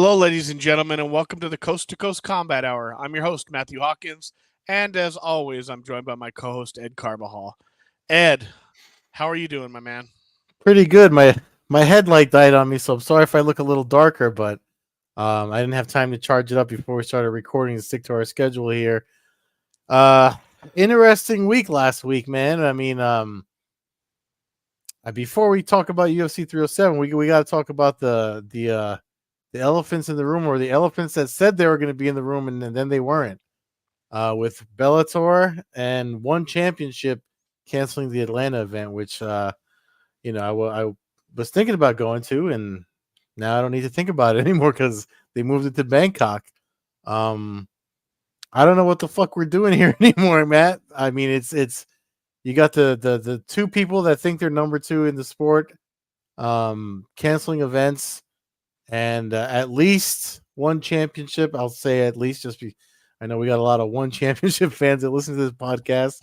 Hello, ladies and gentlemen, and welcome to the Coast-to-Coast Combat Hour. I'm your host, Matthew Hawkins, and as always, I'm joined by my co-host, Ed Carbajal. Ed, how are you doing, my man? Pretty good. My headlight died on me, so I'm sorry if I look a little darker, but I didn't have time to charge it up before we started recording to stick to our schedule here. Uh, Interesting week last week, man. Before we talk about UFC 307, we got to talk about the elephants in the room, or the elephants that said they were going to be in the room and then they weren't. With Bellator and ONE Championship canceling the Atlanta event, which I was thinking about going to, and now I don't need to think about it anymore because they moved it to Bangkok. I don't know what the fuck we're doing here anymore, Matt. I mean, it's you got the two people that think they're number two in the sport, canceling events, and at least ONE Championship. I'll say at least I know we got a lot of ONE Championship fans that listen to this podcast,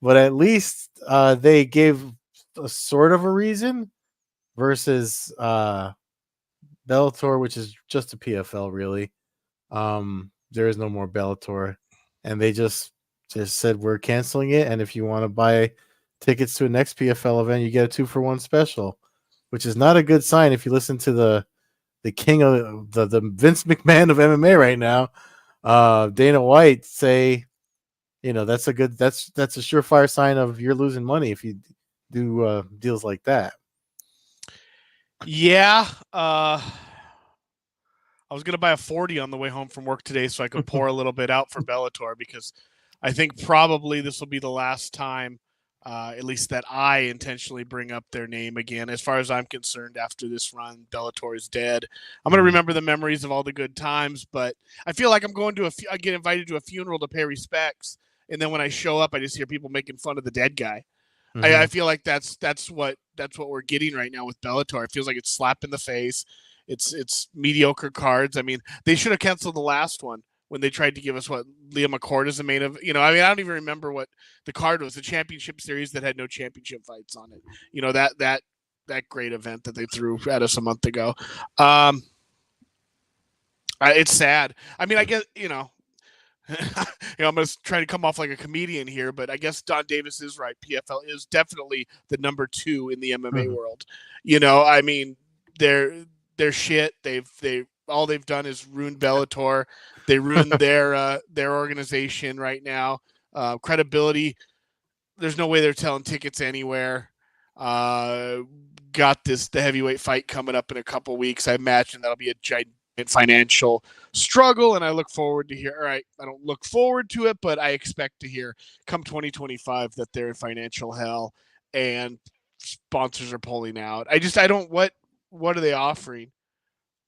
but at least they gave a sort of a reason versus Bellator, which is just a PFL, really. There is no more Bellator, and they just said we're canceling it. And if you want to buy tickets to a next PFL event, you get a 2-for-1 special, which is not a good sign if you listen to the king of the Vince McMahon of MMA right now, Dana White, say, that's a surefire sign of you're losing money if you do deals like that. Yeah, I was going to buy a 40 on the way home from work today so I could pour a little bit out for Bellator, because I think probably this will be the last time, at least that I intentionally bring up their name again. As far as I'm concerned, after this run, Bellator is dead. I'm going to remember the memories of all the good times, but I feel like I'm going to I get invited to a funeral to pay respects, and then when I show up, I just hear people making fun of the dead guy. I feel like that's what we're getting right now with Bellator. It feels like it's slap in the face. It's mediocre cards. I mean, they should have canceled the last one when they tried to give us what Liam McCord is the main of. I don't even remember what the card was. The championship series that had no championship fights on it. That great event that they threw at us a month ago. It's sad. I mean, I guess I'm going to try to come off like a comedian here, but I guess Don Davis is right. PFL is definitely the number 2 in the MMA world. I mean, they're shit. All they've done is ruin Bellator. They ruined their organization right now. Credibility. There's no way they're selling tickets anywhere. Got the heavyweight fight coming up in a couple weeks. I imagine that'll be a giant financial struggle, and I look forward to hear. All right, I don't look forward to it, but I expect to hear come 2025 that they're in financial hell and sponsors are pulling out. I don't. What are they offering?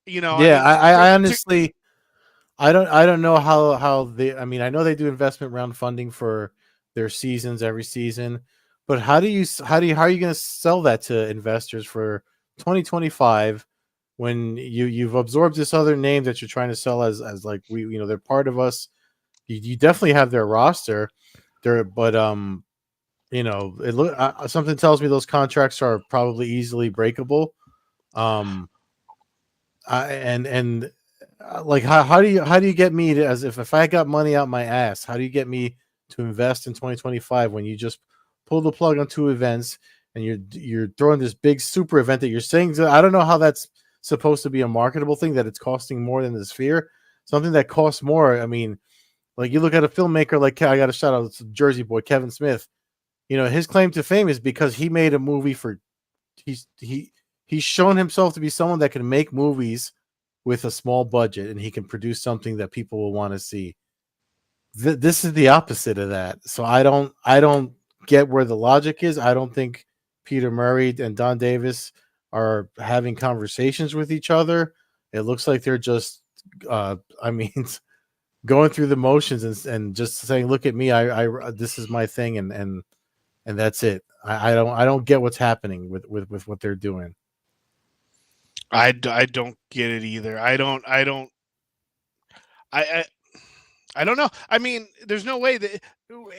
Yeah, I honestly, I don't know how they. I mean, I know they do investment round funding for their seasons every season, but how are you going to sell that to investors for 2025 when you've absorbed this other name that you're trying to sell as like they're part of us. You definitely have their roster there, but something tells me those contracts are probably easily breakable. Like how do you get me to, as if I got money out my ass, how do you get me to invest in 2025 when you just pull the plug on 2 events and you're throwing this big super event that you're saying I don't know how that's supposed to be a marketable thing, that it's costing more than the Sphere, something that costs more. I mean, like you look at a filmmaker like, I got a shout out to Jersey boy Kevin Smith. His claim to fame is because he made a movie for he's shown himself to be someone that can make movies with a small budget, and he can produce something that people will want to see. This is the opposite of that. So I don't get where the logic is. I don't think Peter Murray and Don Davis are having conversations with each other. It looks like they're just, going through the motions and just saying, "Look at me, I this is my thing," and that's it. I don't get what's happening with what they're doing. I don't get it either. I don't know. I mean, there's no way that.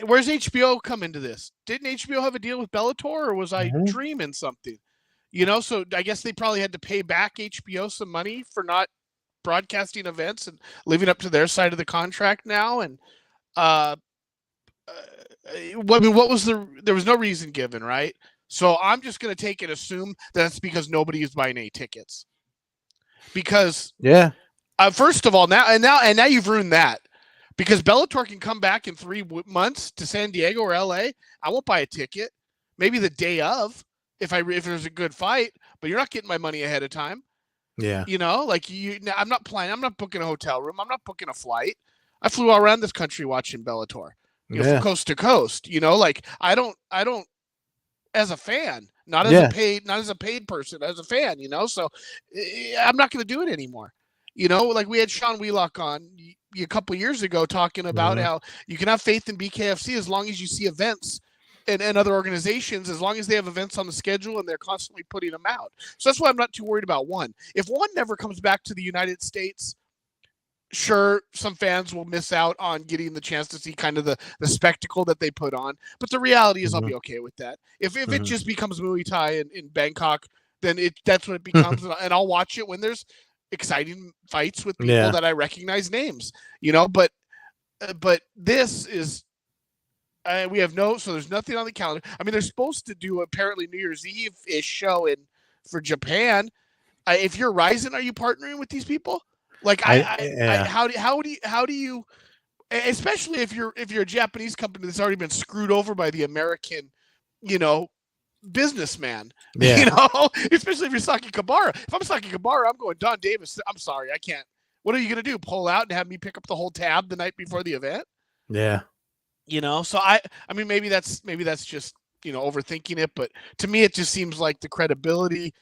Where's HBO come into this? Didn't HBO have a deal with Bellator, or was I dreaming something? So I guess they probably had to pay back HBO some money for not broadcasting events and living up to their side of the contract now. And I mean, what was there was no reason given, right? So I'm just going to take and assume that's because nobody is buying any tickets. Because first of all, now you've ruined that. Because Bellator can come back in 3 months to San Diego or LA. I won't buy a ticket. Maybe the day of, if there's a good fight, but you're not getting my money ahead of time. Yeah. You know, like I'm not planning. I'm not booking a hotel room. I'm not booking a flight. I flew all around this country watching Bellator, from coast to coast. You know, like I don't as a fan, not as a paid person, as a fan. You know, so I'm not going to do it anymore. You know, like we had Sean Wheelock on a couple years ago talking about how you can have faith in BKFC as long as you see events and other organizations, as long as they have events on the schedule and they're constantly putting them out. So that's why I'm not too worried about ONE. If ONE never comes back to the United States, sure, some fans will miss out on getting the chance to see kind of the spectacle that they put on. But the reality is I'll be okay with that. If it just becomes Muay Thai in Bangkok, then that's what it becomes. And I'll watch it when there's exciting fights with people that I recognize names, but this is we have so there's nothing on the calendar. I mean, they're supposed to do apparently New Year's Eve-ish show for Japan. If you're Ryzen, are you partnering with these people? Like how do you, especially if you're a Japanese company that's already been screwed over by the American, businessman, especially if you're Saki Kabara. If I'm Saki Kabara, I'm going, Don Davis, I'm sorry, I can't. What are you going to do? Pull out and have me pick up the whole tab the night before the event? Yeah. So I mean, maybe that's just, overthinking it, but to me, it just seems like the credibility.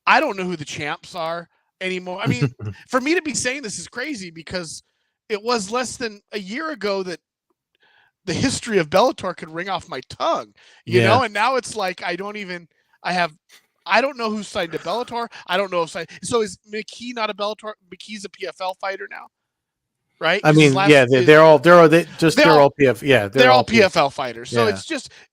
I don't know who the champs are anymore. I mean, for me to be saying this is crazy because it was less than a year ago that the history of Bellator could ring off my tongue, you know, and now it's like I don't know who's signed to Bellator. I don't know so is McKee not a Bellator? McKee's a PFL fighter now, right? I mean, they're all PFL. Yeah, they're all PFL fighters. So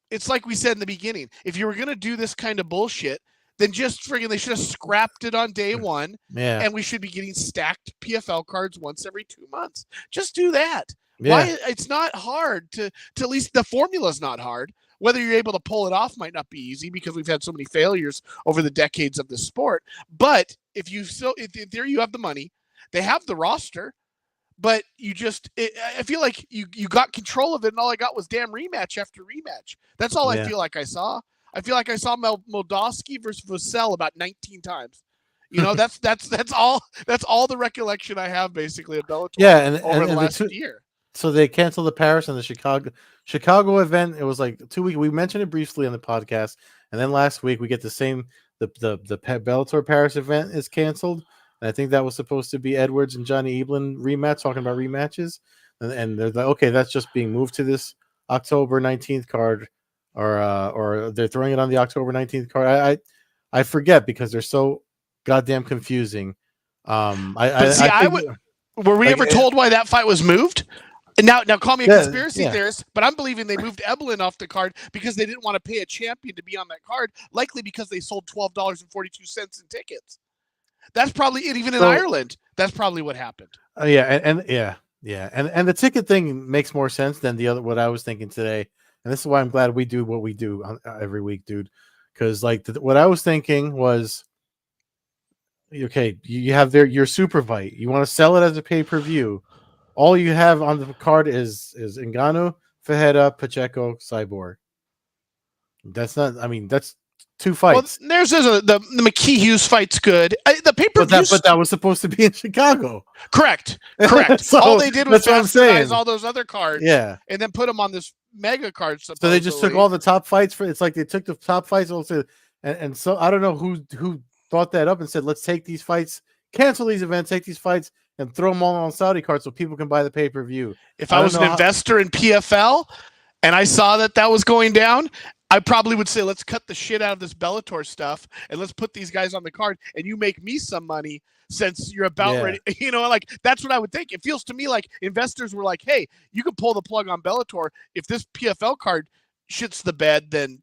it's like we said in the beginning. If you were gonna do this kind of bullshit, then just they should have scrapped it on day one, and we should be getting stacked PFL cards once every 2 months. Just do that. Yeah. Why? It's not hard to at least the formula's not hard. Whether you're able to pull it off might not be easy because we've had so many failures over the decades of the sport. But if there you have the money, they have the roster, but I feel like you got control of it, and all I got was damn rematch after rematch. That's all I feel like I saw. I feel like I saw Moldavsky versus Vassell about 19 times. That's all the recollection I have basically of Bellator over the last year. So they canceled the Paris and the Chicago event. It was like 2 weeks. We mentioned it briefly on the podcast, and then last week we get the Bellator Paris event is canceled. And I think that was supposed to be Edwards and Johnny Eblin rematch, talking about rematches, and they're like, okay, that's just being moved to this October 19th card, or they're throwing it on the October 19th card. I forget because they're so goddamn confusing. Were we ever told why that fight was moved? Now call me a conspiracy theorist, but I'm believing they moved Eblin off the card because they didn't want to pay a champion to be on that card, likely because they sold $12.42 in tickets. That's probably it. Even in Ireland, that's probably what happened. And the ticket thing makes more sense than what I was thinking today, and this is why I'm glad we do what we do every week, dude. Because what I was thinking was, okay, you have your super fight. You want to sell it as a pay-per-view. All you have on the card is Ngannou, Fajeda, Pacheco, Cyborg. That's 2 fights. Well, there's the McKee Hughes fight's good. The pay-per-view, but that was supposed to be in Chicago. Correct. So all they did was bastardize all those other cards, and then put them on this mega card. Supposedly. So they just took all the top fights it's like they took the top fights also, and so I don't know who thought that up and said, let's take these fights, cancel these events, take these fights, and throw them all on Saudi cards so people can buy the pay-per-view. If I was an investor in PFL and I saw that was going down, I probably would say, let's cut the shit out of this Bellator stuff and let's put these guys on the card and you make me some money since you're about ready. Like that's what I would think. It feels to me like investors were like, hey, you can pull the plug on Bellator. If this PFL card shits the bed, then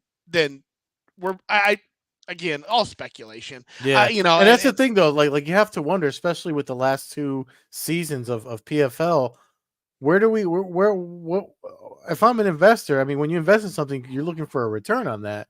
again, all speculation. Yeah, You know, and that's the thing though. Like you have to wonder, especially with the last 2 seasons of PFL, where do we where what if I'm an investor? I mean, when you invest in something, you're looking for a return on that.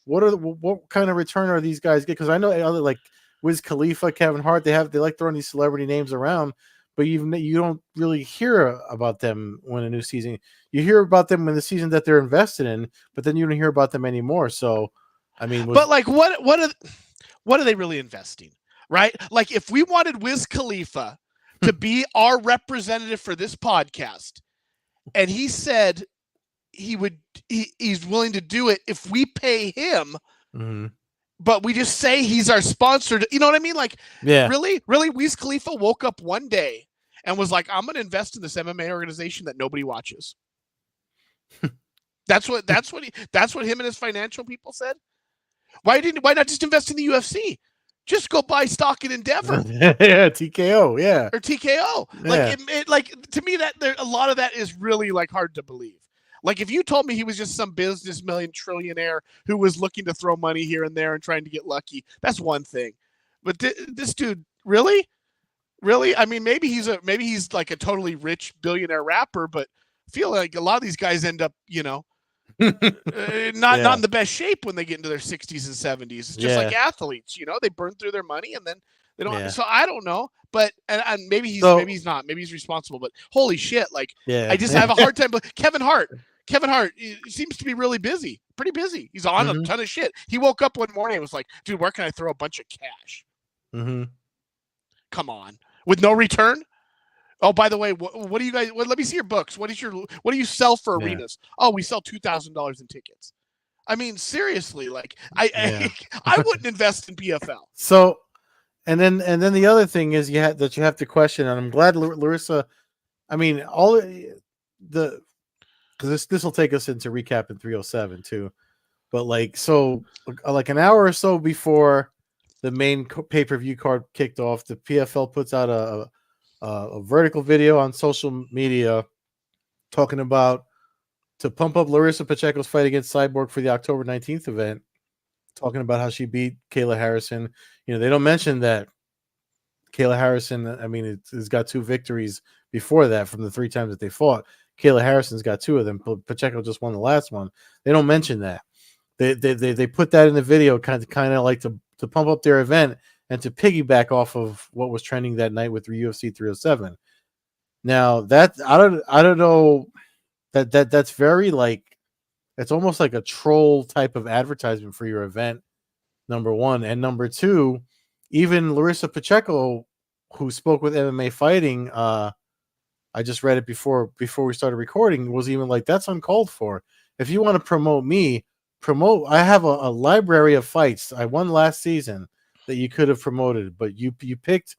What kind of return are these guys get? Because I know other like Wiz Khalifa, Kevin Hart, they like throwing these celebrity names around, but you don't really hear about them when a new season. You hear about them when the season that they're invested in, but then you don't hear about them anymore. So, I mean, but like, what are they really investing? Right? Like, if we wanted Wiz Khalifa to be our representative for this podcast, and he said he's willing to do it if we pay him. mm-hmm. But we just say he's our sponsor. You know what I mean? Like, yeah, really, Wiz Khalifa woke up one day and was like, "I'm going to invest in this MMA organization that nobody watches." That's what him and his financial people said. Why not just invest in the UFC? Just go buy stock in Endeavor. yeah, TKO, yeah, or TKO. Yeah. Like to me, that there a lot of that is really like hard to believe. Like, if you told me he was just some business trillionaire who was looking to throw money here and there and trying to get lucky, that's one thing. But this dude, really? I mean, maybe he's like a totally rich billionaire rapper, but I feel like a lot of these guys end up, not in the best shape when they get into their 60s and 70s. It's just like athletes, they burn through their money and then they don't. Yeah. So I don't know, but and maybe he's not. Maybe he's responsible. But holy shit, like I just have a hard time. Kevin Hart seems to be really busy, pretty busy. He's on a ton of shit. He woke up one morning and was like, "Dude, where can I throw a bunch of cash?" Mm-hmm. Come on, with no return. Oh, by the way, what do you guys? Let me see your books. What do you sell for arenas? Oh, we sell $2,000 in tickets. I mean, seriously, like I wouldn't invest in PFL. So, and then the other thing is you have to question, and I'm glad Larissa. I mean, all the because this will take us into recap in 307 too, but like an hour or so before the main pay-per-view card kicked off, the PFL puts out a vertical video on social media talking about to pump up Larissa Pacheco's fight against Cyborg for the October 19th event, talking about how she beat Kayla Harrison. They don't mention that Kayla Harrison, I mean, has got 2 victories before that from the 3 times that they fought. Kayla Harrison's got 2 of them. Pacheco just won the last one. They don't mention that. They put that in the video kind of like to pump up their event and to piggyback off of what was trending that night with UFC 307. Now that I don't know that's very like it's almost like a troll type of advertisement for your event. Number one, and number two, even Larissa Pacheco, who spoke with MMA Fighting, I just read it before we started recording, was even like, that's uncalled for. If you want to promote me, I have a library of fights I won last season that you could have promoted, but you picked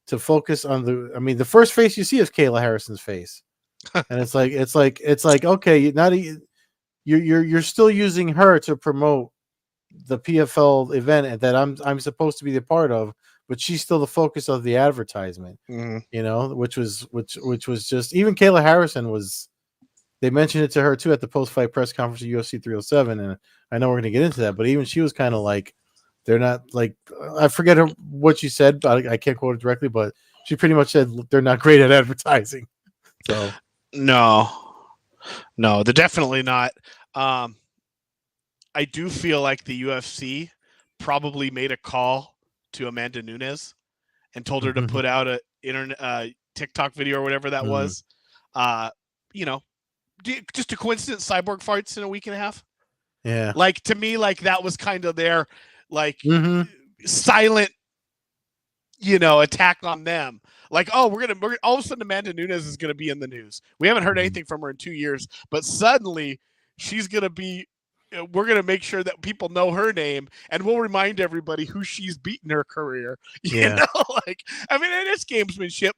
to focus on the first face you see is Kayla Harrison's face. And it's like okay, you're still using her to promote the PFL event that I'm supposed to be the part of, but she's still the focus of the advertisement. Which was just, even Kayla Harrison was, they mentioned it to her too at the post-fight press conference of UFC 307, and I know we're going to get into that, but even she was kind of like, they're not like, I forget what she said, but I can't quote it directly, but she pretty much said they're not great at advertising. So no, they're definitely not. I do feel like the UFC probably made a call to Amanda Nunes and told her to put out a TikTok video or whatever that was. Just a coincidence, Cyborg fights in a week and a half. Yeah. Like, to me, like, that was kind of their silent, attack on them. Like, oh, we're gonna all of a sudden Amanda Nunes is gonna be in the news. We haven't heard anything from her in 2 years, but suddenly she's gonna be. We're gonna make sure that people know her name, and we'll remind everybody who she's beaten her career. I mean, it is gamesmanship,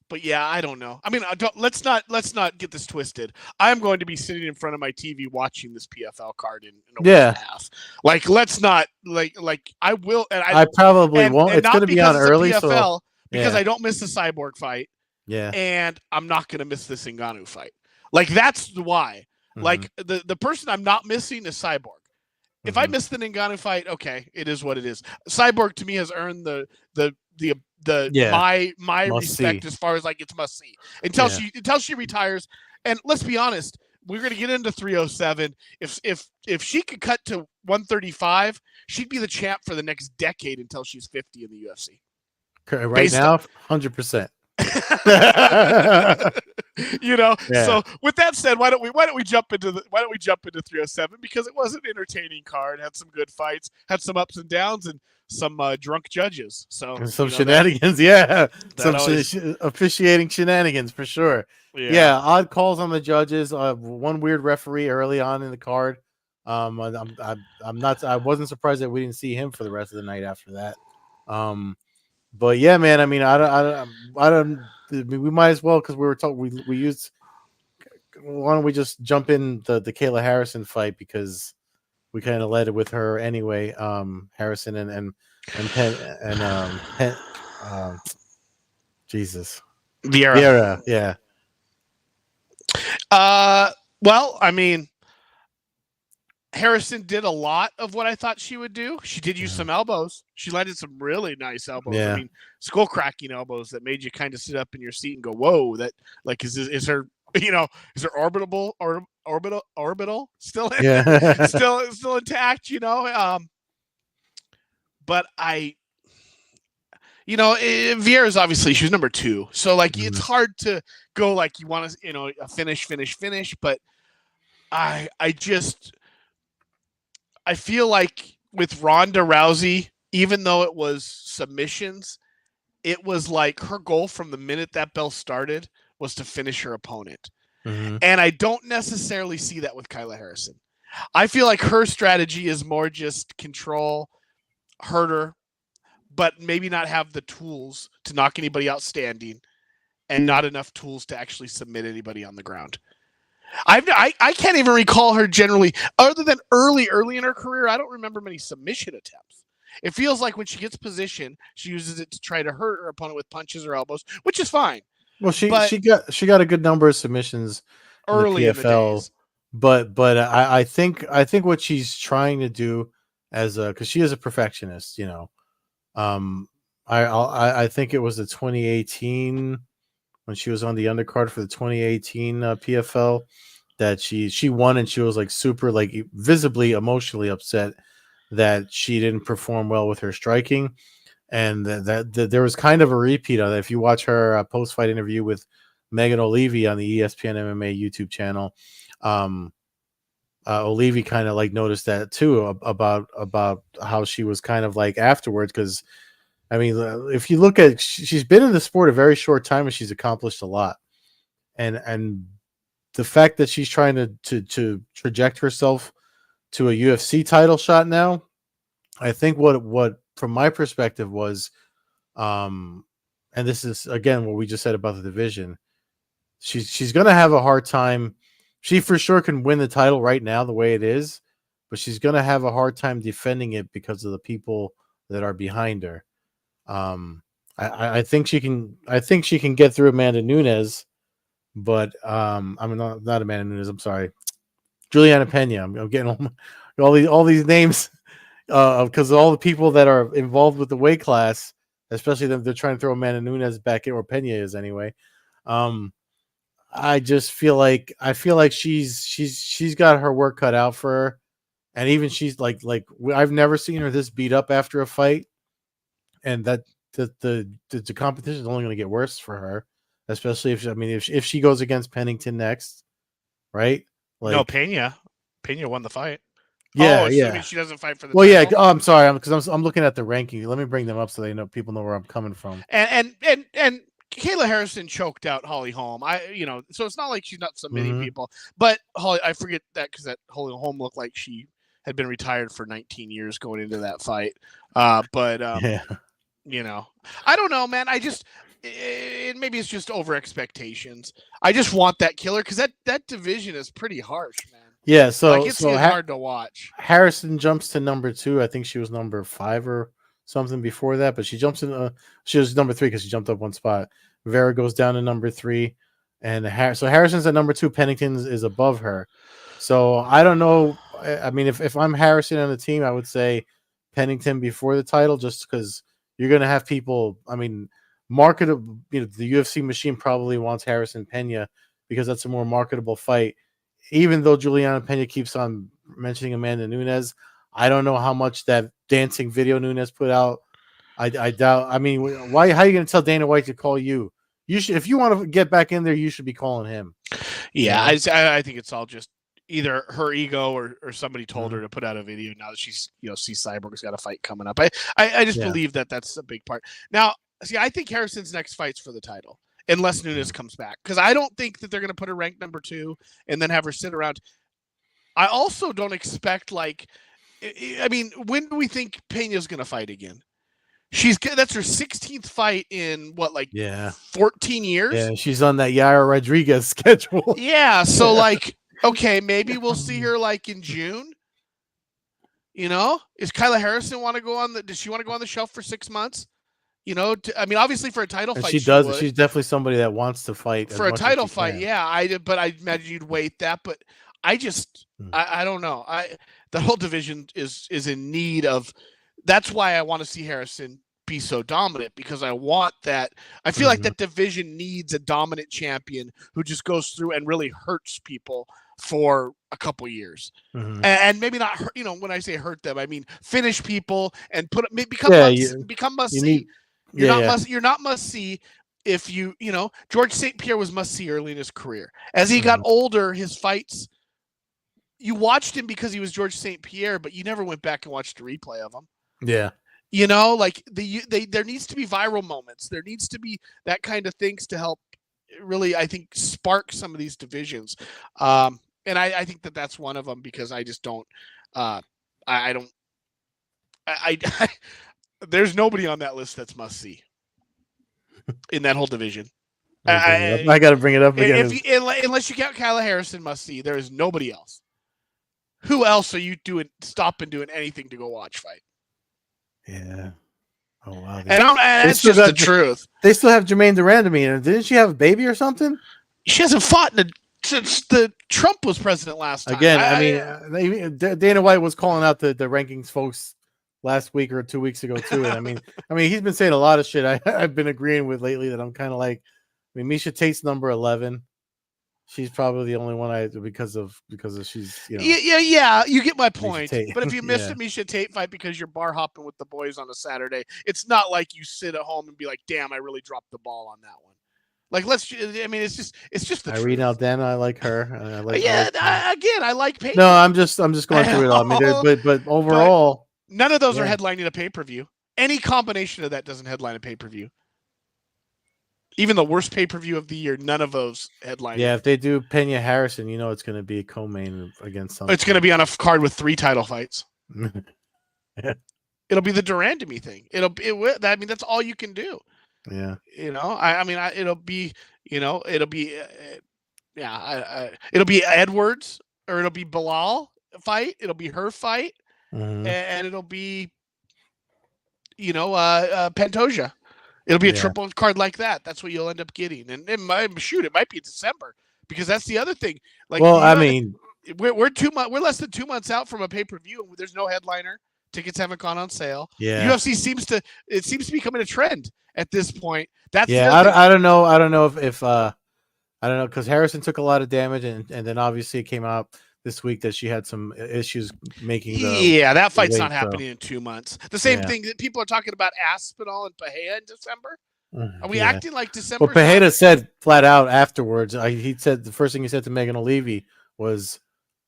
but yeah, I don't know. I mean, let's not get this twisted. I'm going to be sitting in front of my TV watching this PFL card in a week and a half. Like, let's not like I will, and I probably won't. It's going to be on early, PFL, because I don't miss the Cyborg fight. Yeah, and I'm not going to miss the Ngannou fight. Like, that's why. Like, the person I'm not missing is Cyborg, if I miss the Ngannou fight, okay, it is what it is. Cyborg to me has earned Yeah, my must see. respect as far as like it's must see until Yeah. she retires. And let's be honest, we're gonna get into 307. If she could cut to 135, she'd be the champ for the next decade until she's 50 in the UFC. Right now, 100%. So with that said, why don't we jump into 307, because it was an entertaining card, had some good fights, had some ups and downs, and some drunk judges. So and some shenanigans, some always, officiating shenanigans for sure. Yeah, odd calls on the judges. One weird referee early on in the card. I'm not. I wasn't surprised that we didn't see him for the rest of the night after that. But yeah, man. I mean, I don't. We might as well, because we were talking. We used. Why don't we just jump in the Kayla Harrison fight, because we kind of led it with her anyway. Harrison and Penn and Jesus Vieira, yeah. Well, I mean, Harrison did a lot of what I thought she would do. She did use some elbows. She landed some really nice elbows. Yeah. I mean, skull cracking elbows that made you kind of sit up in your seat and go, "Whoa!" That like is her orbital still still intact? But Vieira's obviously, she was number 2, so like it's hard to go like you want to a finish, but I feel like with Ronda Rousey, even though it was submissions, it was like her goal from the minute that bell started was to finish her opponent. Mm-hmm. And I don't necessarily see that with Kayla Harrison. I feel like her strategy is more just control, hurt her, but maybe not have the tools to knock anybody out standing, and not enough tools to actually submit anybody on the ground. I can't even recall her generally, other than early in her career. I don't remember many submission attempts. It feels like when she gets position, she uses it to try to hurt her opponent with punches or elbows, which is fine. Well, she got a good number of submissions early in the days. But I think what she's trying to do, as because she is a perfectionist, I think it was the 2018 when she was on the undercard for the 2018 PFL that she won, and she was like super, like visibly emotionally upset that she didn't perform well with her striking, and that there was kind of a repeat of that. If you watch her post-fight interview with Megan O'Leary on the ESPN MMA YouTube channel, O'Leary kind of like noticed that too, about how she was kind of like afterwards, because I mean, if you look at, she's been in the sport a very short time and she's accomplished a lot, and the fact that she's trying to traject herself to a UFC title shot now, I think what from my perspective was, and this is again what we just said about the division, she's gonna have a hard time. She for sure can win the title right now the way it is, but she's gonna have a hard time defending it because of the people that are behind her. I think she can. I think she can get through Amanda Nunes, but I mean not Amanda Nunes. I'm sorry, Juliana Pena. I'm getting all these names because all the people that are involved with the weight class, especially they're trying to throw Amanda Nunes back in, or Pena is anyway. I just feel like she's got her work cut out for her, and even she's like I've never seen her this beat up after a fight. And that the competition is only going to get worse for her, especially if she goes against Pennington next, right? Like, no, Pena won the fight. Yeah, yeah. I mean, she doesn't fight for the title? Yeah. Oh, I'm sorry, because I'm looking at the ranking. Let me bring them up so they know, people know where I'm coming from. And Kayla Harrison choked out Holly Holm. So it's not like she's not submitting people, but Holly, I forget that because that Holly Holm looked like she had been retired for 19 years going into that fight. Yeah. I don't know, man. Maybe it's just over expectations. I just want that killer because that division is pretty harch, man. Yeah, so it's hard to watch. Harrison jumps to number 2. I think she was number 5 or something before that, but she jumps in. She was number 3 because she jumped up one spot. Vera goes down to number 3, and so Harrison's at number 2. Pennington is above her. So I don't know. I mean, if I'm Harrison on the team, I would say Pennington before the title, just because you're going to have people. I mean, marketable. The UFC machine probably wants Harrison Pena because that's a more marketable fight. Even though Juliana Pena keeps on mentioning Amanda Nunes, I don't know how much that dancing video Nunes put out. I doubt. I mean, why? How are you going to tell Dana White to call you? You should, if you want to get back in there, you should be calling him. Yeah, I think it's all just either her ego or somebody told her to put out a video now that she's sees Cyborg's got a fight coming up. I just believe that that's a big part. Now, see, I think Harrison's next fight's for the title unless Nunes comes back, because I don't think that they're going to put her ranked number 2 and then have her sit around. I also don't expect I mean, when do we think Pena's going to fight again? That's her 16th fight in 14 years. Yeah, she's on that Yair Rodriguez schedule. Yeah, so okay, maybe we'll see her in June. Is Kyla Harrison want to go on does she want to go on the shelf for 6 months? I mean, obviously for a title fight, she does. She's definitely somebody that wants to fight for a title fight. Yeah, but I imagine you'd wait that. But I just, I don't know. The whole division is in need of. That's why I want to see Harrison be so dominant, because I want that. I feel like that division needs a dominant champion who just goes through and really hurts people for a couple years, and maybe not. When I say hurt them, I mean finish people and become must see. You're not must see if George St. Pierre was must see early in his career. As he got older, his fights, you watched him because he was George St. Pierre, but you never went back and watched a replay of him. Yeah. There needs to be viral moments. There needs to be that kind of things to help really, I think, spark some of these divisions. And I think that that's one of them, because I just don't, there's nobody on that list that's must see in that whole division. I got to bring it up again. Unless you count Kyla Harrison must see, there is nobody else. Who else are you stopping doing anything to go watch fight? Yeah. Oh wow. And that's just the truth. They still have Jermaine Durandamy. Didn't she have a baby or something? She hasn't fought since the Trump was president last time. Again, I mean, Dana White was calling out the rankings folks last week or 2 weeks ago too. And I mean, he's been saying a lot of shit I've been agreeing with lately that I'm kind of like. I mean, Miesha Tate's number 11. She's probably the only one because of she's Yeah, you get my point. But if you missed a Yeah. Miesha Tate fight because you're bar hopping with the boys on a Saturday, it's not like you sit at home and be like, "Damn, I really dropped the ball on that one." It's just the Irene truth. Aldana, I like her. I like Peyton. No, I'm just going through it all. I mean, but overall, none of those are headlining a pay-per-view. Any combination of that doesn't headline a pay-per-view. Even the worst pay-per-view of the year, none of those headline. Yeah, if they do Pena Harrison, it's going to be a co-main against something. It's going to be on a card with 3 title fights. Yeah. It'll be the Durandamy thing. I mean, that's all you can do. Yeah. It'll be Edwards, or it'll be Bilal fight. It'll be her fight, and it'll be, Pantoja. It'll be a triple card like that. That's what you'll end up getting. And it might be December, because that's the other thing. We're less than 2 months out from a pay-per-view, and there's no headliner. Tickets haven't gone on sale. Yeah. UFC seems to be becoming a trend at this point. I don't know. I don't know if I don't know, because Harrison took a lot of damage, and then obviously it came out this week that she had some issues making that fight's not happening in 2 months. The same thing that people are talking about Aspinall and Pereira in December. Are we acting like December? Well, Pereira said flat out afterwards. He said the first thing he said to Megan O'Leary was,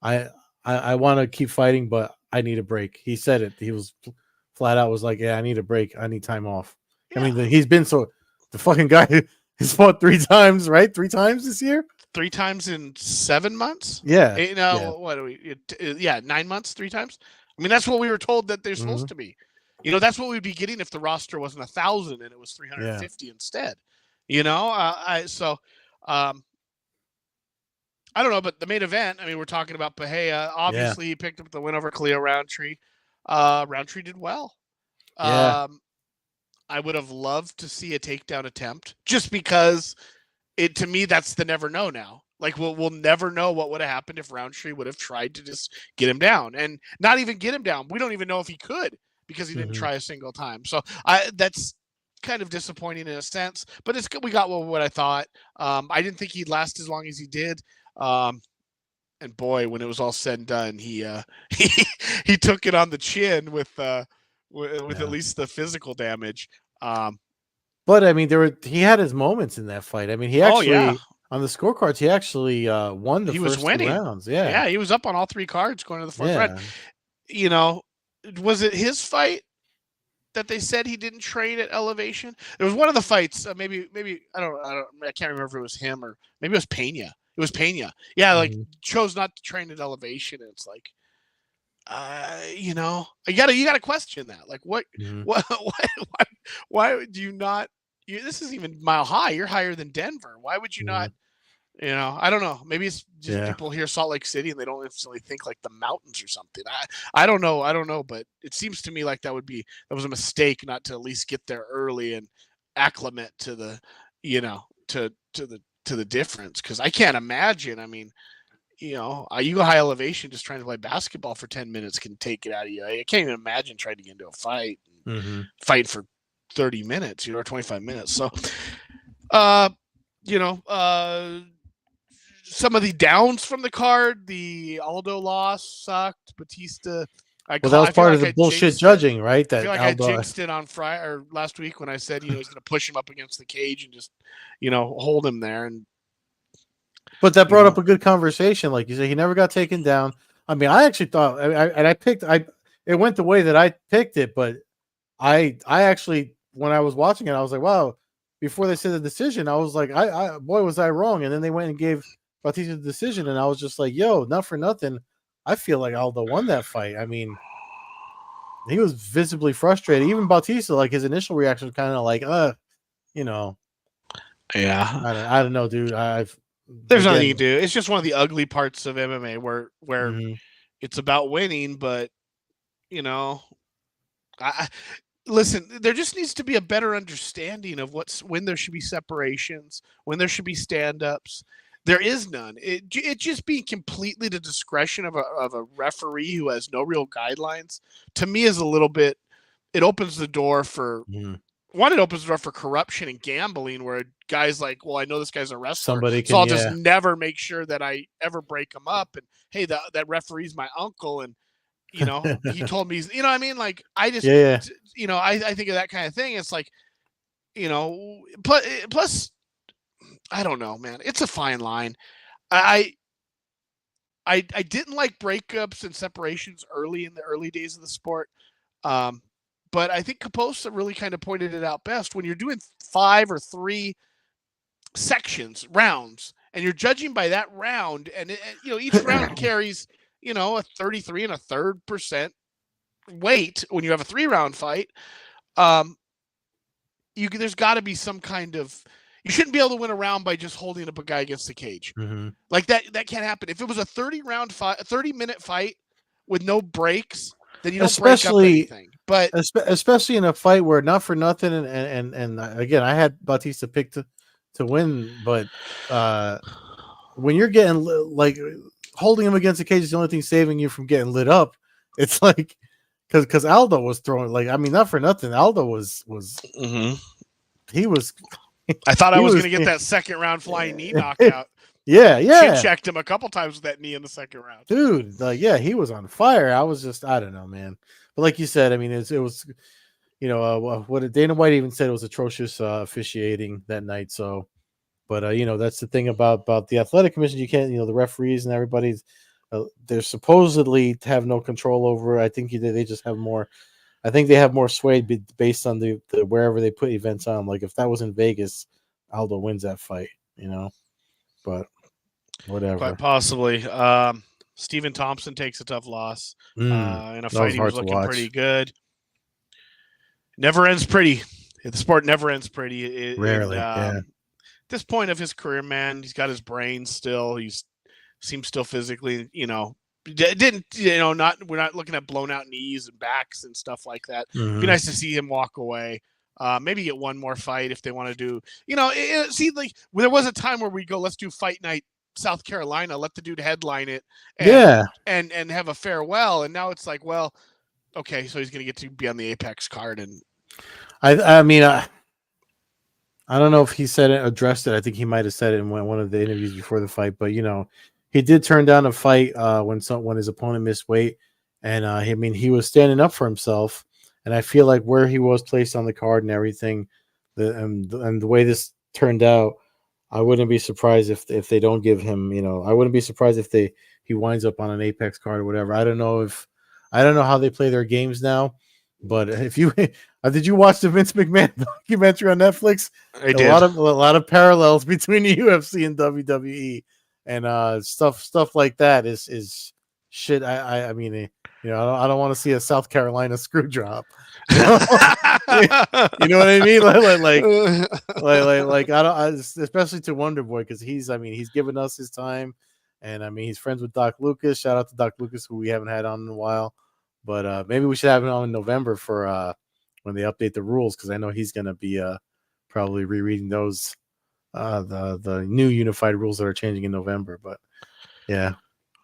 "I want to keep fighting, but I need a break." He said it. He was flat out was like, "Yeah, I need a break. I need time off." Yeah. I mean, he's been the fucking guy has fought 3 times, right? 3 times this year. 3 times in 7 months. Yeah. What are we? 9 months, 3 times. I mean, that's what we were told that they're supposed to be. That's what we'd be getting if the roster wasn't 1,000 and it was 350 instead. I don't know, but the main event. I mean, we're talking about Pereira. Obviously, he picked up the win over Cleo Roundtree. Roundtree did well. Yeah. I would have loved to see a takedown attempt, just because to me, that's the never know now. Like we'll never know what would have happened if Roundtree would have tried to just get him down, and not even get him down. We don't even know if he could because he didn't try a single time. So that's kind of disappointing in a sense, but it's good. We got what I thought. I didn't think he'd last as long as he did. And boy, when it was all said and done, he he took it on the chin with at least the physical damage. But I mean, he had his moments in that fight. I mean, he actually on the scorecards, he actually won the first 2 rounds. Yeah, he was up on all 3 cards going to the fourth round. You know, was it his fight that they said he didn't train at elevation? There was one of the fights, maybe I can't remember if it was him or maybe it was Pena. It was Pena. Yeah, like chose not to train at elevation. And it's like, you know, you gotta question that. Like, what why do you not? This is even mile high. You're higher than Denver. Why would you not? You know, I don't know. Maybe it's just people hear Salt Lake City and they don't necessarily think like the mountains or something. I don't know. But it seems to me like that was a mistake not to at least get there early and acclimate to the, you know, to the difference. Because I can't imagine. I mean, you know, you go high elevation, just trying to play basketball for 10 minutes can take it out of you. I can't even imagine trying to get into a fight, fight for 30 minutes, you know, or 25 minutes. So, you know, some of the downs from the card, the Aldo loss sucked. Batista, that was part of the bullshit judging, right? That I feel like Aldo, I jinxed it on Friday or last week when I said, you know, he's going to push him up against the cage and just, you know, hold him there. But that brought up a good conversation. Like you said, he never got taken down. I mean, I actually thought, it went the way that I picked it, but I actually, when I was watching it, I was like, wow. Before they said the decision, I was like, boy, was I wrong. And then they went and gave Batista the decision, and I was just like, yo, not for nothing, I feel like Aldo won that fight. I mean, he was visibly frustrated. Even Bautista, like his initial reaction was kind of like, you know, yeah, I don't know, dude. There's nothing you can do. It's just one of the ugly parts of MMA where it's about winning, but you know, listen, there just needs to be a better understanding of when there should be separations, when there should be stand-ups. There is none. It just being completely the discretion of a referee who has no real guidelines, to me, is a little bit. It opens the door for one. It opens the door for corruption and gambling, where guys like, well, I know this guy's a wrestler, so I'll just never make sure that I ever break him up. And hey, that referee's my uncle, and you know, he told me, you know what I mean? Like, I just, you know, I think of that kind of thing. It's like, you know, plus, I don't know, man. It's a fine line. I didn't like breakups and separations in the early days of the sport. But I think Caposa really kind of pointed it out best. When you're doing 5 or 3 rounds, and you're judging by that round, and you know, each round carries, you know, a 33 1/3% weight when you have a 3-round fight. There's got to be some kind of. You shouldn't be able to win a round by just holding up a guy against the cage. Like that can't happen. If it was a 30-minute fight with no breaks, then you don't break up anything. But especially in a fight where, not for nothing, and again, I had Bautista picked to win, but when you're getting like holding him against the cage is the only thing saving you from getting lit up. It's like because Aldo was throwing, like, I mean, not for nothing, Aldo was he was. I thought I was going to get that second round flying knee knockout. Yeah. Chin checked him a couple times with that knee in the second round. Dude, like, yeah, he was on fire. I was just, I don't know, man. But like you said, I mean, it was, you know, what Dana White even said, it was atrocious officiating that night. So, but you know, that's the thing about the athletic commission. You can't, you know, the referees and everybody's, they're supposedly to have no control over. I think they just have more. I think they have more sway based on the wherever they put events on. Like if that was in Vegas, Aldo wins that fight, you know. But whatever. Quite possibly. Stephen Thompson takes a tough loss in a fight he was looking pretty good. Never ends pretty. The sport never ends pretty. Rarely. At this point of his career, man, he's got his brain still. Seems still physically, you know. Didn't, you know, we're not looking at blown out knees and backs and stuff like that. It'd be nice to see him walk away. Maybe get one more fight if they want to do, you know, see, like there was a time where we go, let's do fight night South Carolina, let the dude headline it, Yeah. and have a farewell. And now it's like, well, okay, so he's going to get to be on the Apex card, and I mean, I don't know if he addressed it. I think he might have said it in one of the interviews before the fight, but he did turn down a fight when his opponent missed weight, and I mean, he was standing up for himself, and I feel like where he was placed on the card and everything, and the way this turned out, I wouldn't be surprised if they don't give him. I wouldn't be surprised if he winds up on an Apex card or whatever. I don't know how they play their games now, but if you did you watch the Vince McMahon documentary on Netflix? I did. A lot of parallels between the UFC and WWE, and stuff like that is shit. I mean, I don't want to see a South Carolina screw drop. You know what I mean? Like I don't, especially to Wonder Boy, because he's given us his time, and I mean he's friends with Doc Lucas. Shout out to Doc Lucas, who we haven't had on in a while, but maybe we should have him on in November for when they update the rules, because I know he's gonna be probably rereading those the new unified rules that are changing in November. But yeah.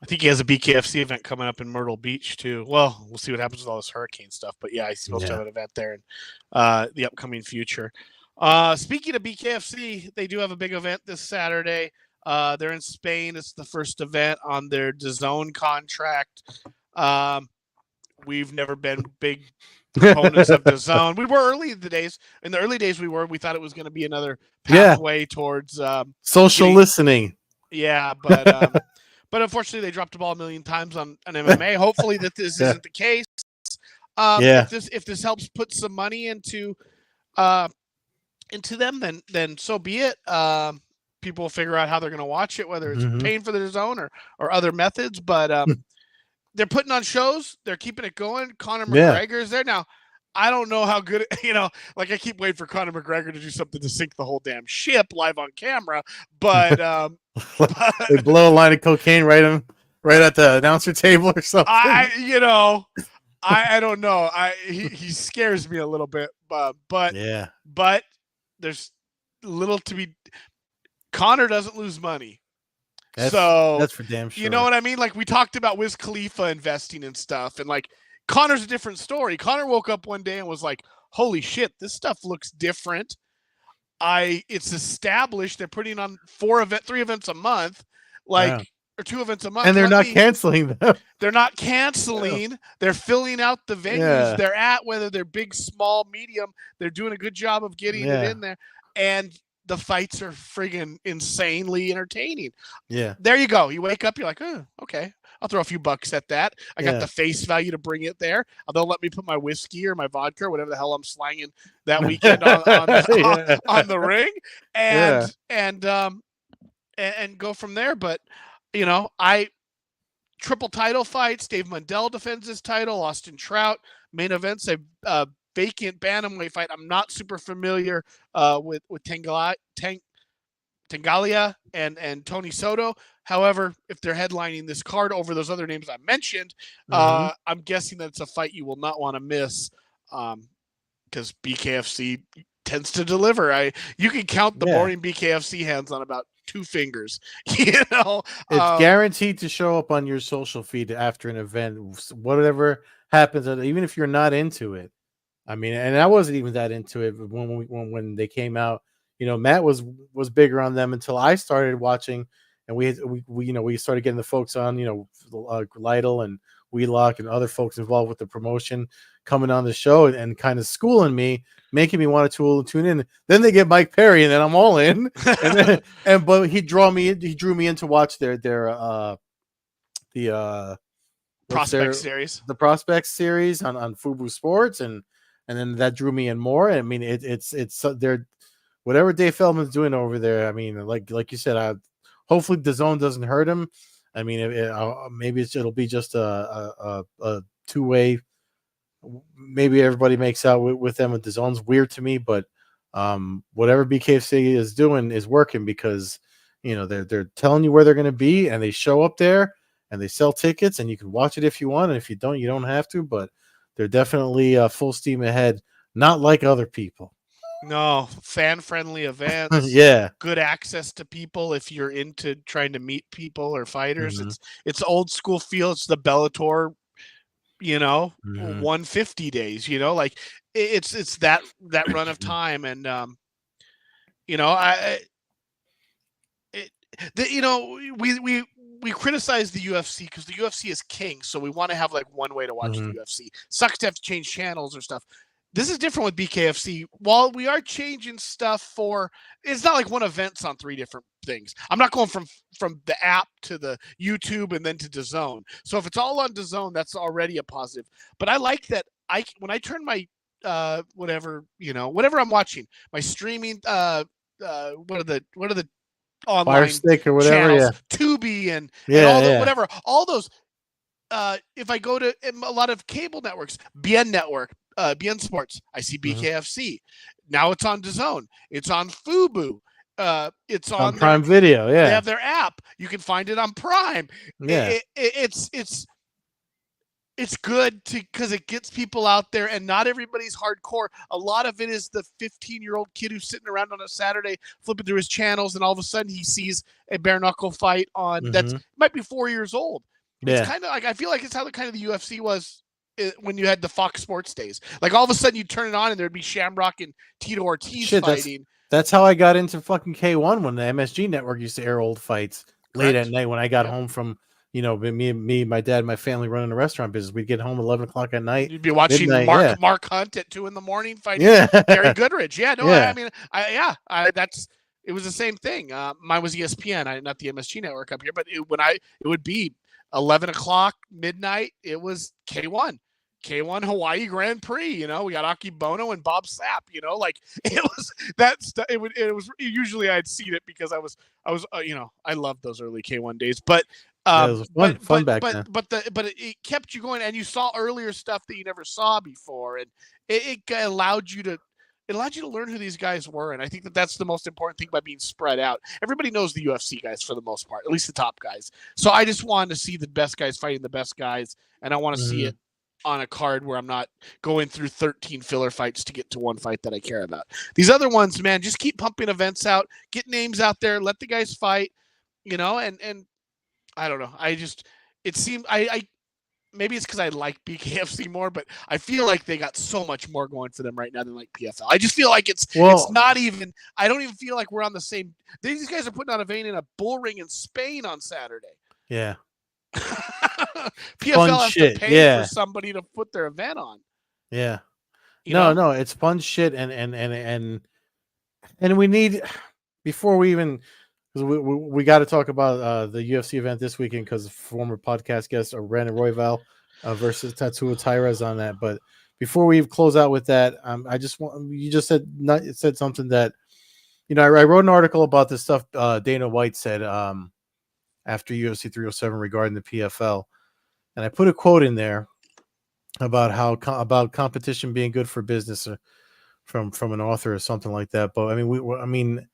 I think he has a BKFC event coming up in Myrtle Beach too. Well, we'll see what happens with all this hurricane stuff. But yeah, he's supposed to have an event there in the upcoming future. Speaking of BKFC, they do have a big event this Saturday. They're in Spain. It's the first event on their DAZN contract. We've never been big proponents of DAZN. We were early in the days. In the early days, we thought it was going to be another pathway towards social listening. Yeah, but. But unfortunately, they dropped the ball a million times on MMA. Hopefully that this isn't the case. If this helps put some money into them, then so be it. People will figure out how they're going to watch it, whether it's paying for the zone or other methods. But they're putting on shows. They're keeping it going. Conor McGregor is there now. I don't know how good, like I keep waiting for Conor McGregor to do something to sink the whole damn ship live on camera. But they blow a line of cocaine right at the announcer table or something. I don't know. He scares me a little bit, but there's little to be. Conor doesn't lose money. That's for damn sure. You know what I mean? Like we talked about Wiz Khalifa investing in stuff, and like Conor's a different story. Conor woke up one day and was like, holy shit, this stuff looks different. It's established. They're putting on 3 events a month, or 2 events a month. And they're not canceling them. They're not canceling. Yeah. They're filling out the venues they're at, whether they're big, small, medium. They're doing a good job of getting it in there. And the fights are friggin' insanely entertaining. Yeah. There you go. You wake up, you're like, oh, okay. I'll throw a few bucks at that. I got the face value to bring it there. They'll let me put my whiskey or my vodka or whatever the hell I'm slanging that weekend on the ring, and go from there. But triple title fights. Dave Mundell defends his title. Austin Trout main events. A vacant bantamweight fight. I'm not super familiar with Tangalia and Tony Soto. However, if they're headlining this card over those other names I mentioned, I'm guessing that it's a fight you will not want to miss, because BKFC tends to deliver. You can count the boring BKFC hands on about 2 fingers. It's guaranteed to show up on your social feed after an event, whatever happens, even if you're not into it. I mean, and I wasn't even that into it when they came out. Matt was bigger on them until I started watching, and we started getting the folks on, Lytle and Wheelock and other folks involved with the promotion coming on the show and kind of schooling me, making me want to tune in. Then they get Mike Perry, and then I'm all in. But he drew me in to watch the Prospect series, the Prospect series on Fubo Sports, and then that drew me in more. I mean, it's they're whatever Dave Feldman's doing over there. I mean, like you said, hopefully the zone doesn't hurt him. I mean, maybe it'll be just a 2-way. Maybe everybody makes out with them. With the zone's weird to me, but whatever BKFC is doing is working, because they're telling you where they're going to be, and they show up there and they sell tickets, and you can watch it if you want, and if you don't, you don't have to. But they're definitely full steam ahead, not like other people. No, fan-friendly events, Yeah. good access to people if you're into trying to meet people or fighters. Hmm. It's old school feel. It's the Bellator, Hmm. 150 days. Like it's that run of time, and I it, we criticize the UFC because the UFC is king, so we want to have like one way to watch the Hmm. UFC. Sucks to have to change channels or stuff. This is different with BKFC. While we are changing stuff it's not like one event's on 3 different things. I'm not going from the app to the YouTube and then to DAZN. So if it's all on DAZN, that's already a positive. But I like that when I turn my whatever I'm watching, my streaming what are the Fire online Stick or whatever. channels, Yeah. Tubi and Yeah. all the Yeah. whatever, all those. If I go to a lot of cable networks, BN Network, BN Sports, I see Hmm. BKFC. Now it's on DAZN. It's on Fubu. It's On on their. Prime Video. They Yeah. have their app. You can find it on Prime. Yeah. It's good because it gets people out there, and not everybody's hardcore. A lot of it is the 15-year-old kid who's sitting around on a Saturday flipping through his channels, and all of a sudden he sees a bare knuckle fight on that's Hmm. might be 4 years old. It's Yeah. kind of like I feel like it's how the kind of the UFC was when you had the Fox Sports days. Like all of a sudden you turn it on and there'd be Shamrock and Tito Ortiz Shit. fighting. That's how I got into fucking K1 when the MSG network used to air old fights late at Correct. night when I got Yep. home from, me, my dad, my family running a restaurant business. We'd get home 11 o'clock at night, You'd be watching midnight. Yeah. Mark Hunt at 2 a.m. fighting Yeah. Gary Goodridge. Yeah, no, Yeah. I mean, it was the same thing. Mine was ESPN, not the MSG network up here, but it would be 11 o'clock midnight. It was K1. K1 Hawaii Grand Prix, we got Aki Bono and Bob Sapp, like it was that stuff. It was usually I'd seen it because I was I loved those early K1 days, but Yeah, it was fun back then. it kept you going, and you saw earlier stuff that you never saw before, and it allowed you to learn who these guys were, and I think that's the most important thing by being spread out. Everybody knows the UFC guys for the most part, at least the top guys. So I just wanted to see the best guys fighting the best guys, and I want to see it on a card where I'm not going through 13 filler fights to get to one fight that I care about. These other ones, man, just keep pumping events out, get names out there, let the guys fight, and I don't know. It seemed I maybe it's because I like BKFC more, but I feel like they got so much more going for them right now than like PFL. I just feel like it's not even. I don't even feel like we're on the same. These guys are putting on a vein in a bull ring in Spain on Saturday. Yeah. PFL has to pay for somebody to put their event on. Yeah. No, it's fun shit, and we need, before we even, because we got to talk about the UFC event this weekend, because former podcast guest Brandon Royval versus Tatsuo Taira's on that. But before we close out with that, I just want, you just said something that, I wrote an article about this stuff Dana White said after UFC 307 regarding the PFL, and I put a quote in there about about competition being good for business, from an author or something like that. But I mean,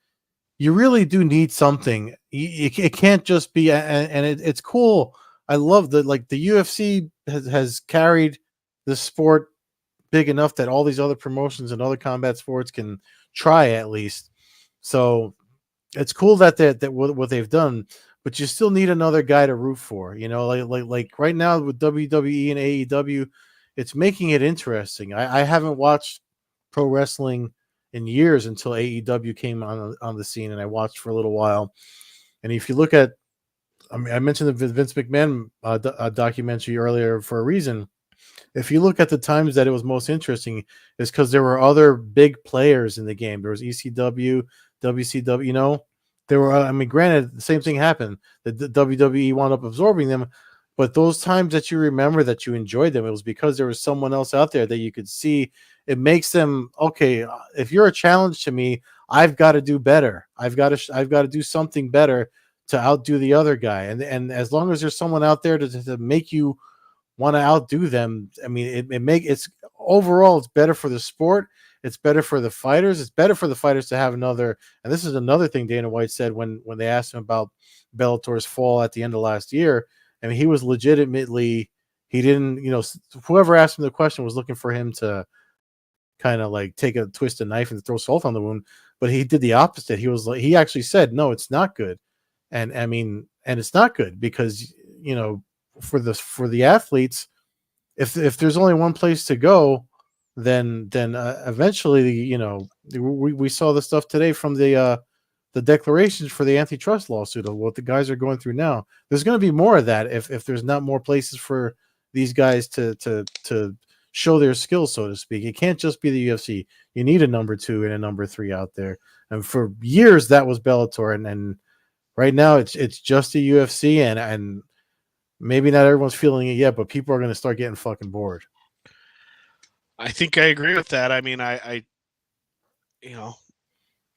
you really do need something. It can't just be, and it's cool. I love the UFC has carried the sport big enough that all these other promotions and other combat sports can try at least. So it's cool that what they've done, but you still need another guy to root for. Like right now with WWE and AEW, it's making it interesting. I haven't watched pro wrestling in years until AEW came on the scene, and I watched for a little while. And if you look at, I mentioned the Vince McMahon documentary earlier for a reason. If you look at the times that it was most interesting, is because there were other big players in the game. There was ECW, WCW. There were. Granted, the same thing happened. The WWE wound up absorbing them, but those times that you remember that you enjoyed them, it was because there was someone else out there that you could see. It makes them, okay, if you're a challenge to me, I've got to do better. I've got to do something better to outdo the other guy. And as long as there's someone out there to make you want to outdo them, it's overall, it's better for the sport. It's better for the fighters. It's better for the fighters to have another. And this is another thing Dana White said when they asked him about Bellator's fall at the end of last year. He was legitimately, he didn't, whoever asked him the question was looking for him to kind of like take a twist a knife and throw salt on the wound, but he did the opposite. He was like, he actually said, no, it's not good. And I mean, and it's not good because, you know, for the athletes, if there's only one place to go, then eventually, you know, we saw the stuff today from the declarations for the antitrust lawsuit of what the guys are going through now. There's going to be more of that if there's not more places for these guys to show their skills, so to speak. It can't just be the UFC. You need a number 2 and a number 3 out there. And for years that was Bellator, and right now it's just the UFC, and maybe not everyone's feeling it yet, but people are going to start getting fucking bored. I think I agree with that. I mean, I you know,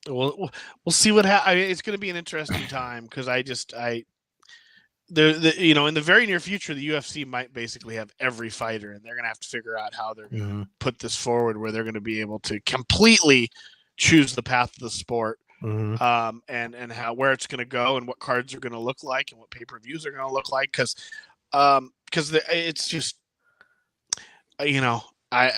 we'll see what happens. It's going to be an interesting time because you know, in the very near future, the UFC might basically have every fighter, and they're going to have to figure out how they're going to put this forward, where they're going to be able to completely choose the path of the sport, and how, where it's going to go, and what cards are going to look like, and what pay-per-views are going to look like, because it's just, you know, I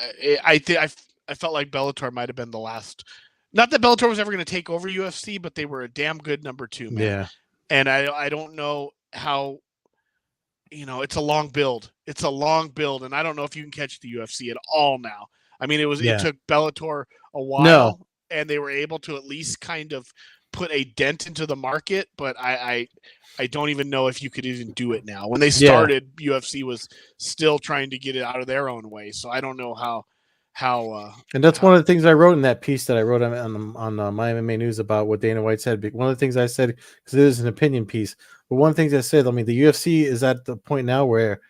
felt like Bellator might have been the last. Not that Bellator was ever going to take over UFC, but they were a damn good number 2, man. Yeah. And I don't know how, you know, it's a long build. It's a long build, and I don't know if you can catch the UFC at all now. I mean, it took Bellator a while, and they were able to at least kind of put a dent into the market, but I don't even know if you could even do it now. When they started, UFC was still trying to get it out of their own way, so I don't know how and that's one of the things I wrote in that piece that I wrote on My MMA News about what Dana White said. One of the things I said, because it is an opinion piece, but one of the things I said, I mean, the UFC is at the point now where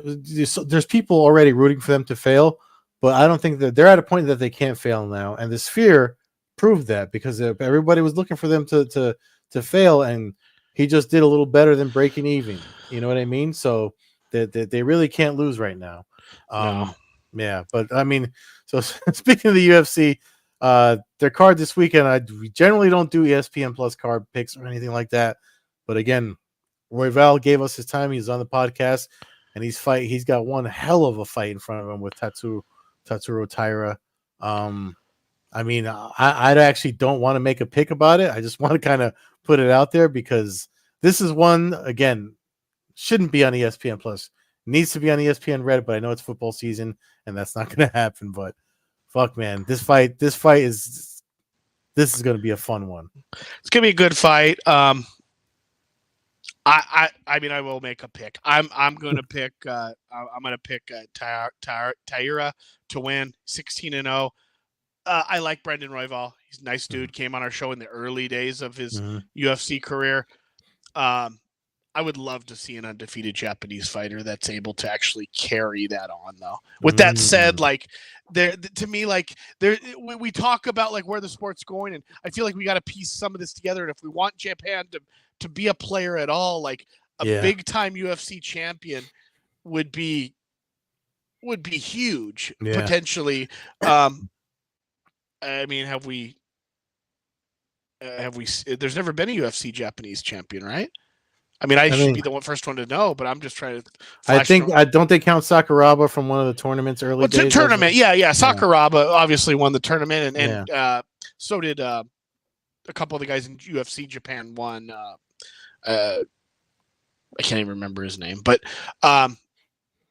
there's people already rooting for them to fail, but I don't think that they're at a point that they can't fail now. And the Sphere proved that, because everybody was looking for them to fail, and he just did a little better than breaking even. You know what I mean? So they really can't lose right now. No. Yeah, but I mean, so speaking of the UFC, their card this weekend, we generally don't do ESPN Plus card picks or anything like that. But again, Royval gave us his time. He's on the podcast, and he's got one hell of a fight in front of him with Tatsuro Taira. I mean, I actually don't want to make a pick about it. I just want to kind of put it out there, because this is one, again, shouldn't be on ESPN Plus. Needs to be on ESPN Red, but I know it's football season, and that's not going to happen. But fuck, man, this fight is going to be a fun one. It's going to be a good fight. I mean, I will make a pick. I'm going to pick. I'm going to pick Taira to win 16-0. I like Brendan Royval. He's a nice dude. Came on our show in the early days of his UFC career. I would love to see an undefeated Japanese fighter that's able to actually carry that on, though. With that said, like, to me, like, we talk about like where the sport's going, and I feel like we got to piece some of this together. And if we want Japan to be a player at all, like a big time UFC champion would be huge potentially. I mean, have we? There's never been a UFC Japanese champion, right? I mean, I should be the first one to know, but I'm just trying to. I don't they count Sakuraba from one of the tournaments early days? Tournament, yeah. Sakuraba obviously won the tournament, and so did a couple of the guys in UFC Japan won. I can't even remember his name, but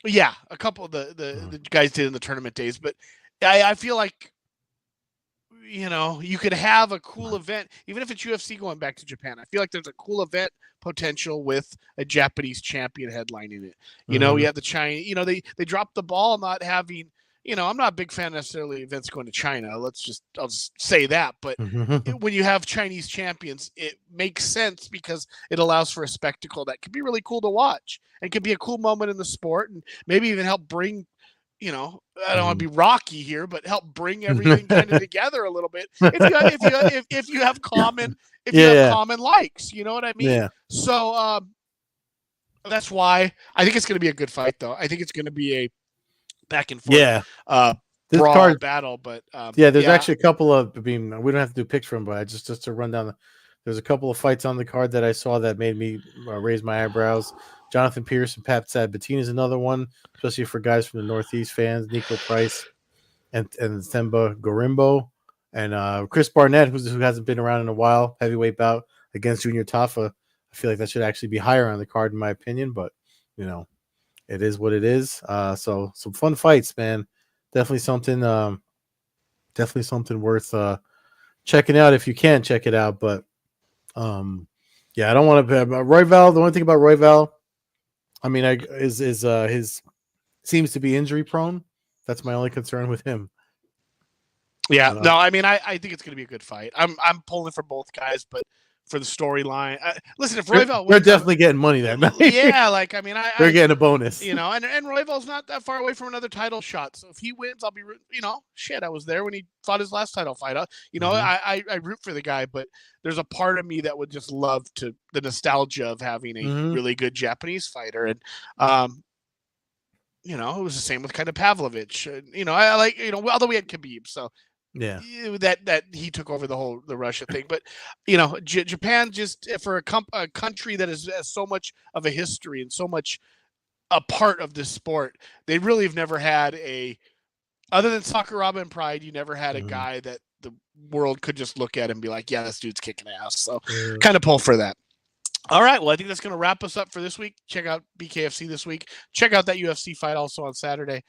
yeah, a couple of the guys did in the tournament days. But I feel like, you know, you could have a cool event, even if it's UFC going back to Japan. I feel like there's a cool event potential with a Japanese champion headlining it. You know, you have the Chinese, you know, they dropped the ball not having, you know, I'm not a big fan necessarily of events going to China. I'll just say that. But when you have Chinese champions, it makes sense because it allows for a spectacle that could be really cool to watch and could be a cool moment in the sport, and maybe even help bring, you know, I don't want to be Rocky here, but help bring everything kind of together a little bit. If you have common likes, you know what I mean? Yeah. So that's why I think it's going to be a good fight, though. I think it's going to be a back and forth, this brawl card battle. But there's actually a couple of. I mean, we don't have to do picks from, but I just to run down. There's a couple of fights on the card that I saw that made me raise my eyebrows. Jonathan Pierce and Pat Sabatini is another one, especially for guys from the Northeast fans. Nico Price. and Themba Gorimbo, and Chris Barnett, who hasn't been around in a while, heavyweight bout against Junior Tafa. I feel like that should actually be higher on the card in my opinion, but it is what it is. So some fun fights, man. Definitely something. Definitely something worth checking out if you can check it out. But yeah, I don't want to. Royval. The only thing about Royval, I mean, his seems to be injury prone. That's my only concern with him. Yeah, no, I mean, I think it's going to be a good fight. I'm pulling for both guys, but for the storyline, listen, if Royval wins, they're definitely getting money that night. Yeah, like I mean, they're getting a bonus. And Royval's not that far away from another title shot. So if he wins, I'll be, shit. I was there when he fought his last title fight. I root for the guy, but there's a part of me that would just love the nostalgia of having a really good Japanese fighter, and it was the same with kind of Pavlovich. I like, although we had Khabib, so. Yeah, that he took over the Russia thing, but Japan, just for a country that has so much of a history and so much a part of this sport, they really have never had other than Sakuraba and Pride, you never had a guy that the world could just look at and be like, yeah, this dude's kicking ass. So kind of pull for that. All right, well, I think that's going to wrap us up for this week. Check out BKFC this week. Check out that UFC fight also on Saturday.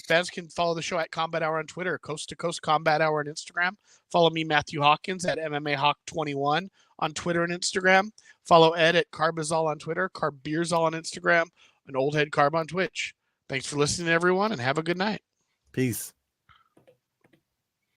Fans can follow the show at Combat Hour on Twitter, Coast-to-Coast Combat Hour on Instagram. Follow me, Matthew Hawkins, at MMAHawk21 on Twitter and Instagram. Follow Ed at Carbazol on Twitter, Carbeerzol on Instagram, and Old Head Carb on Twitch. Thanks for listening, everyone, and have a good night. Peace.